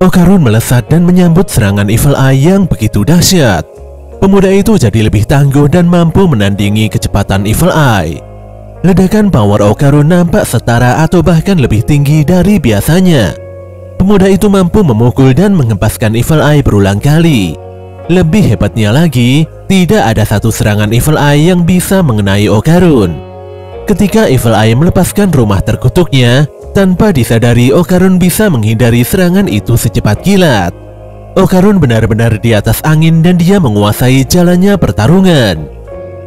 Okarun melesat dan menyambut serangan Evil Eye yang begitu dahsyat. Pemuda itu jadi lebih tangguh dan mampu menandingi kecepatan Evil Eye. Ledakan power Okarun nampak setara atau bahkan lebih tinggi dari biasanya. Pemuda itu mampu memukul dan menghempaskan Evil Eye berulang kali. Lebih hebatnya lagi, tidak ada satu serangan Evil Eye yang bisa mengenai Okarun. Ketika Evil Eye melepaskan rumah terkutuknya, tanpa disadari Okarun bisa menghindari serangan itu secepat kilat. Okarun benar-benar di atas angin dan dia menguasai jalannya pertarungan.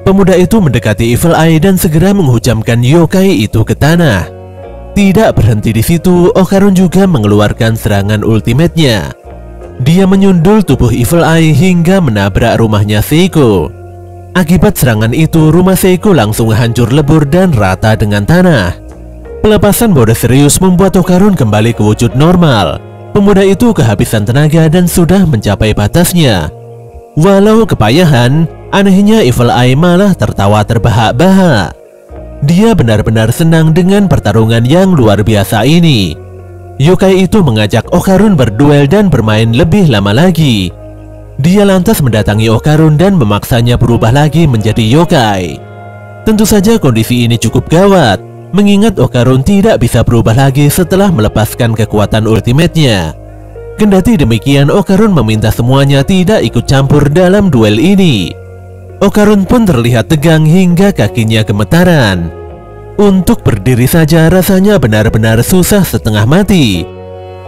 Pemuda itu mendekati Evil Eye dan segera menghujamkan yokai itu ke tanah. Tidak berhenti di situ, Okarun juga mengeluarkan serangan ultimate-nya. Dia menyundul tubuh Evil Eye hingga menabrak rumahnya Seiko. Akibat serangan itu, rumah Seiko langsung hancur lebur dan rata dengan tanah. Pelepasan mode serius membuat Okarun kembali ke wujud normal. Pemuda itu kehabisan tenaga dan sudah mencapai batasnya. Walau kepayahan, anehnya Evil Eye malah tertawa terbahak-bahak. Dia benar-benar senang dengan pertarungan yang luar biasa ini. Yokai itu mengajak Okarun berduel dan bermain lebih lama lagi. Dia lantas mendatangi Okarun dan memaksanya berubah lagi menjadi yokai. Tentu saja kondisi ini cukup gawat, mengingat Okarun tidak bisa berubah lagi setelah melepaskan kekuatan ultimate-nya. Kendati demikian, Okarun meminta semuanya tidak ikut campur dalam duel ini. Okarun pun terlihat tegang hingga kakinya gemetaran. Untuk berdiri saja rasanya benar-benar susah setengah mati.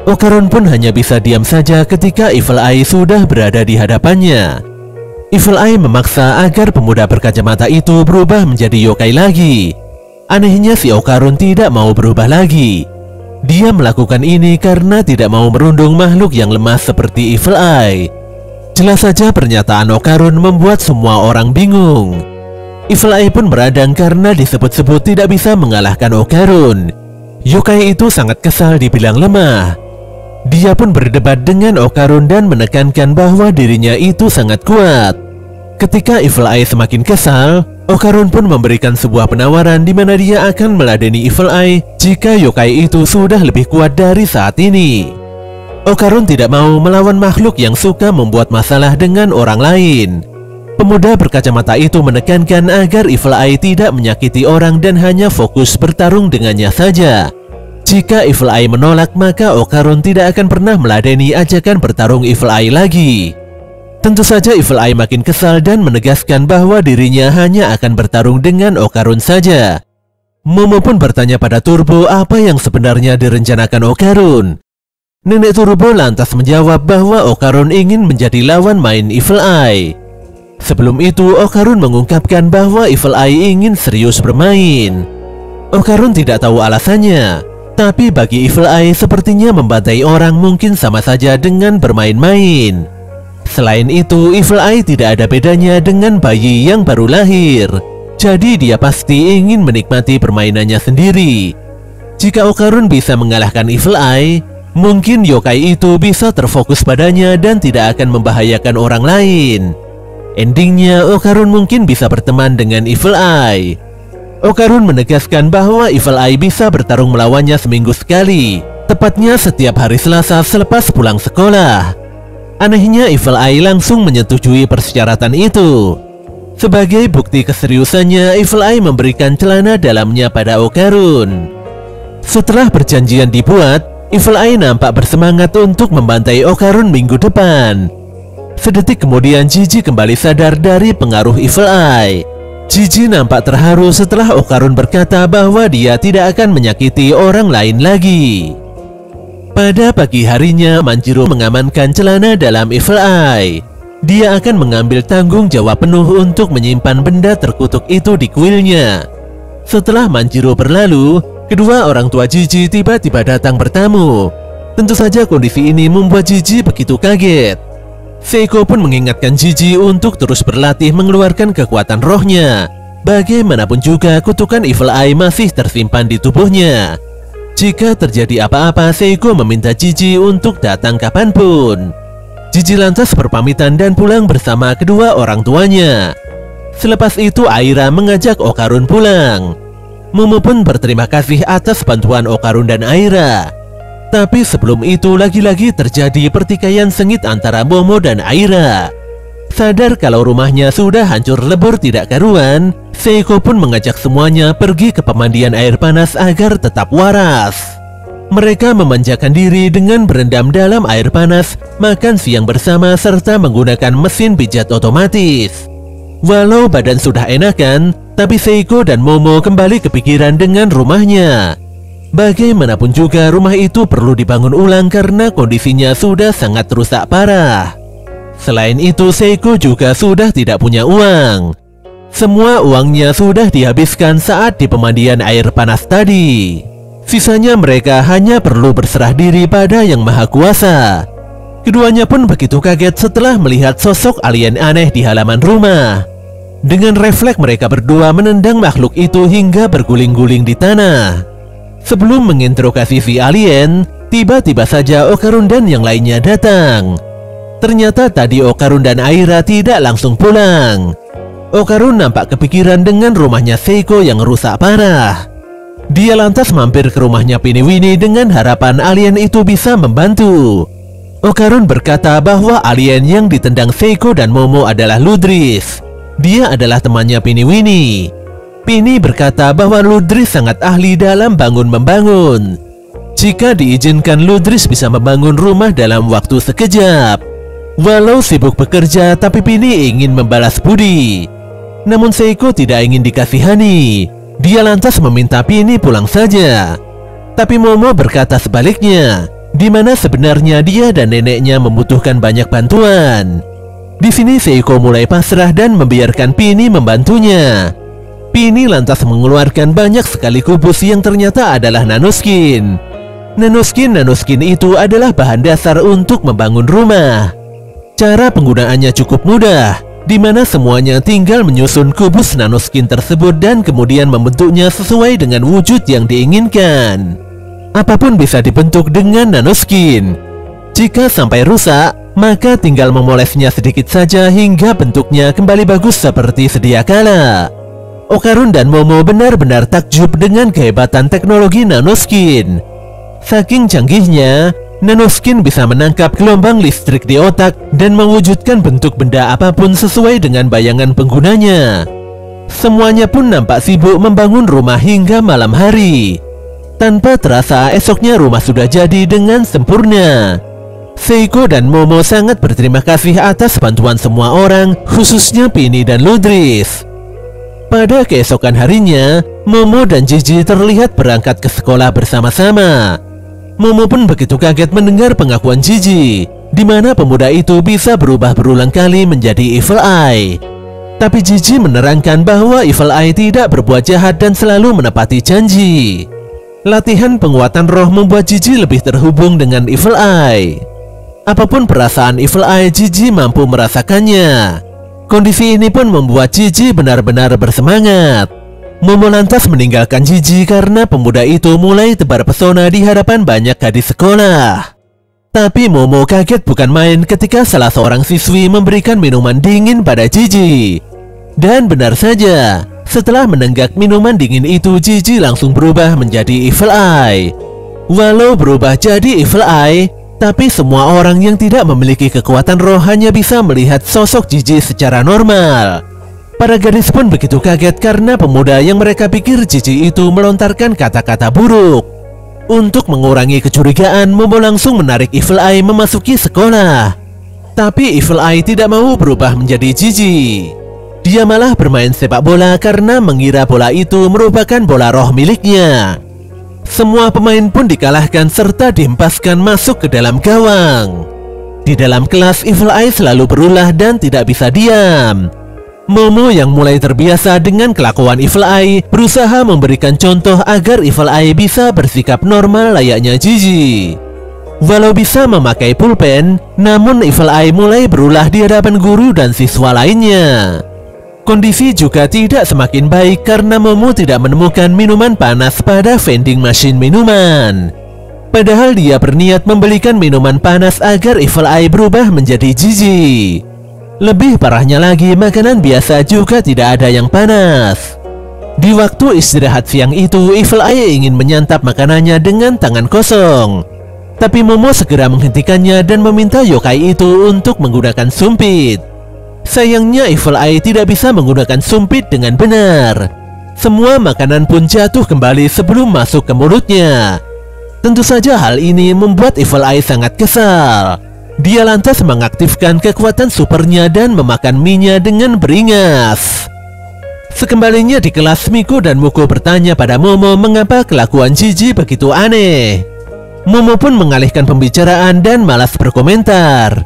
Okarun pun hanya bisa diam saja ketika Evil Eye sudah berada di hadapannya. Evil Eye memaksa agar pemuda berkacamata itu berubah menjadi yokai lagi. Anehnya si Okarun tidak mau berubah lagi. Dia melakukan ini karena tidak mau merundung makhluk yang lemah seperti Evil Eye. Jelas saja pernyataan Okarun membuat semua orang bingung. Evil Eye pun meradang karena disebut-sebut tidak bisa mengalahkan Okarun. Yokai itu sangat kesal dibilang lemah. Dia pun berdebat dengan Okarun dan menekankan bahwa dirinya itu sangat kuat. Ketika Evil Eye semakin kesal, Okarun pun memberikan sebuah penawaran di mana dia akan meladeni Evil Eye jika yokai itu sudah lebih kuat dari saat ini. Okarun tidak mau melawan makhluk yang suka membuat masalah dengan orang lain. Pemuda berkacamata itu menekankan agar Evil Eye tidak menyakiti orang dan hanya fokus bertarung dengannya saja. Jika Evil Eye menolak, maka Okarun tidak akan pernah meladeni ajakan bertarung Evil Eye lagi. Tentu saja Evil Eye makin kesal dan menegaskan bahwa dirinya hanya akan bertarung dengan Okarun saja. Momo pun bertanya pada Turbo apa yang sebenarnya direncanakan Okarun. Nenek Turbo lantas menjawab bahwa Okarun ingin menjadi lawan main Evil Eye. Sebelum itu, Okarun mengungkapkan bahwa Evil Eye ingin serius bermain. Okarun tidak tahu alasannya, tapi bagi Evil Eye sepertinya membantai orang mungkin sama saja dengan bermain-main. Selain itu, Evil Eye tidak ada bedanya dengan bayi yang baru lahir. Jadi dia pasti ingin menikmati permainannya sendiri. Jika Okarun bisa mengalahkan Evil Eye, mungkin yokai itu bisa terfokus padanya dan tidak akan membahayakan orang lain. Endingnya, Okarun mungkin bisa berteman dengan Evil Eye. Okarun menegaskan bahwa Evil Eye bisa bertarung melawannya seminggu sekali, tepatnya setiap hari Selasa selepas pulang sekolah. Anehnya, Evil Eye langsung menyetujui persyaratan itu. Sebagai bukti keseriusannya, Evil Eye memberikan celana dalamnya pada Okarun. Setelah perjanjian dibuat, Evil Eye nampak bersemangat untuk membantai Okarun minggu depan. Sedetik kemudian, Gigi kembali sadar dari pengaruh Evil Eye. Gigi nampak terharu setelah Okarun berkata bahwa dia tidak akan menyakiti orang lain lagi. Pada pagi harinya, Manjiro mengamankan celana dalam Evil Eye. Dia akan mengambil tanggung jawab penuh untuk menyimpan benda terkutuk itu di kuilnya. Setelah Manjiro berlalu, kedua orang tua Gigi tiba-tiba datang bertamu. Tentu saja kondisi ini membuat Gigi begitu kaget. Seiko pun mengingatkan Gigi untuk terus berlatih mengeluarkan kekuatan rohnya. Bagaimanapun juga, kutukan Evil Eye masih tersimpan di tubuhnya. Jika terjadi apa-apa, Seiko meminta Gigi untuk datang kapanpun. Gigi lantas berpamitan dan pulang bersama kedua orang tuanya. Selepas itu, Aira mengajak Okarun pulang. Momo pun berterima kasih atas bantuan Okarun dan Aira. Tapi sebelum itu lagi-lagi terjadi pertikaian sengit antara Momo dan Aira. Sadar kalau rumahnya sudah hancur lebur tidak karuan, Seiko pun mengajak semuanya pergi ke pemandian air panas agar tetap waras. Mereka memanjakan diri dengan berendam dalam air panas, makan siang bersama serta menggunakan mesin pijat otomatis. Walau badan sudah enakan, tapi Seiko dan Momo kembali kepikiran dengan rumahnya. Bagaimanapun juga rumah itu perlu dibangun ulang karena kondisinya sudah sangat rusak parah. Selain itu, Seiko juga sudah tidak punya uang. Semua uangnya sudah dihabiskan saat di pemandian air panas tadi. Sisanya mereka hanya perlu berserah diri pada Yang Maha Kuasa. Keduanya pun begitu kaget setelah melihat sosok alien aneh di halaman rumah. Dengan refleks mereka berdua menendang makhluk itu hingga berguling-guling di tanah. Sebelum menginterogasi si alien, tiba-tiba saja Okarun dan yang lainnya datang. Ternyata tadi Okarun dan Aira tidak langsung pulang. Okarun nampak kepikiran dengan rumahnya Seiko yang rusak parah. Dia lantas mampir ke rumahnya Piniwini dengan harapan alien itu bisa membantu. Okarun berkata bahwa alien yang ditendang Seiko dan Momo adalah Ludris. Dia adalah temannya Piniwini. Pini berkata bahwa Ludris sangat ahli dalam bangun-membangun. Jika diizinkan, Ludris bisa membangun rumah dalam waktu sekejap. Walau sibuk bekerja, tapi Pini ingin membalas budi. Namun Seiko tidak ingin dikasihani. Dia lantas meminta Pini pulang saja. Tapi Momo berkata sebaliknya, di mana sebenarnya dia dan neneknya membutuhkan banyak bantuan. Di sini Seiko mulai pasrah dan membiarkan Pini membantunya. Pini lantas mengeluarkan banyak sekali kubus yang ternyata adalah nanoskin. Nanoskin itu adalah bahan dasar untuk membangun rumah. Cara penggunaannya cukup mudah, di mana semuanya tinggal menyusun kubus nanoskin tersebut dan kemudian membentuknya sesuai dengan wujud yang diinginkan. Apapun bisa dibentuk dengan nanoskin. Jika sampai rusak, maka tinggal memolesnya sedikit saja hingga bentuknya kembali bagus seperti sedia kala. Okarun dan Momo benar-benar takjub dengan kehebatan teknologi nanoskin. Saking canggihnya, nanoskin bisa menangkap gelombang listrik di otak dan mewujudkan bentuk benda apapun sesuai dengan bayangan penggunanya. Semuanya pun nampak sibuk membangun rumah hingga malam hari. Tanpa terasa esoknya rumah sudah jadi dengan sempurna. Seiko dan Momo sangat berterima kasih atas bantuan semua orang, khususnya Pini dan Ludris. Pada keesokan harinya, Momo dan Gigi terlihat berangkat ke sekolah bersama-sama. Momo pun begitu kaget mendengar pengakuan Gigi, di mana pemuda itu bisa berubah berulang kali menjadi Evil Eye. Tapi Gigi menerangkan bahwa Evil Eye tidak berbuat jahat dan selalu menepati janji. Latihan penguatan roh membuat Gigi lebih terhubung dengan Evil Eye. Apapun perasaan Evil Eye, Gigi mampu merasakannya. Kondisi ini pun membuat Gigi benar-benar bersemangat. Momo lantas meninggalkan Gigi karena pemuda itu mulai tebar pesona di hadapan banyak gadis sekolah. Tapi Momo kaget bukan main ketika salah seorang siswi memberikan minuman dingin pada Gigi. Dan benar saja, setelah menenggak minuman dingin itu, Gigi langsung berubah menjadi Evil Eye. Walau berubah jadi Evil Eye, tapi semua orang yang tidak memiliki kekuatan roh hanya bisa melihat sosok Gigi secara normal. Para gadis pun begitu kaget karena pemuda yang mereka pikir Gigi itu melontarkan kata-kata buruk. Untuk mengurangi kecurigaan, Momo langsung menarik Evil Eye memasuki sekolah. Tapi Evil Eye tidak mau berubah menjadi Gigi. Dia malah bermain sepak bola karena mengira bola itu merupakan bola roh miliknya. Semua pemain pun dikalahkan serta dihempaskan masuk ke dalam gawang. Di dalam kelas, Evil Eye selalu berulah dan tidak bisa diam. Momo yang mulai terbiasa dengan kelakuan Evil Eye berusaha memberikan contoh agar Evil Eye bisa bersikap normal layaknya Gigi. Walau bisa memakai pulpen, namun Evil Eye mulai berulah di hadapan guru dan siswa lainnya. Kondisi juga tidak semakin baik karena Momo tidak menemukan minuman panas pada vending machine minuman. Padahal dia berniat membelikan minuman panas agar Evil Eye berubah menjadi Gigi. Lebih parahnya lagi, makanan biasa juga tidak ada yang panas. Di waktu istirahat siang itu, Evil Eye ingin menyantap makanannya dengan tangan kosong. Tapi Momo segera menghentikannya dan meminta yokai itu untuk menggunakan sumpit. Sayangnya Evil Eye tidak bisa menggunakan sumpit dengan benar. Semua makanan pun jatuh kembali sebelum masuk ke mulutnya. Tentu saja hal ini membuat Evil Eye sangat kesal. Dia lantas mengaktifkan kekuatan supernya dan memakan mie-nya dengan beringas. Sekembalinya di kelas, Miko dan Muko bertanya pada Momo mengapa kelakuan Gigi begitu aneh. Momo pun mengalihkan pembicaraan dan malas berkomentar.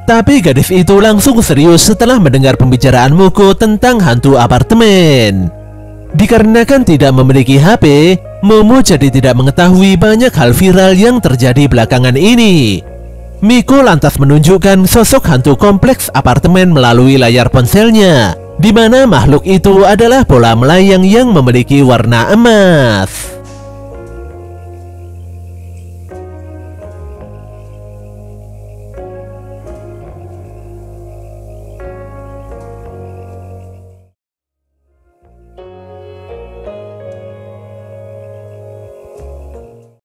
Tapi gadis itu langsung serius setelah mendengar pembicaraan Muko tentang hantu apartemen. Dikarenakan tidak memiliki HP, Momo jadi tidak mengetahui banyak hal viral yang terjadi belakangan ini. Miko lantas menunjukkan sosok hantu kompleks apartemen melalui layar ponselnya, di mana makhluk itu adalah bola melayang yang memiliki warna emas.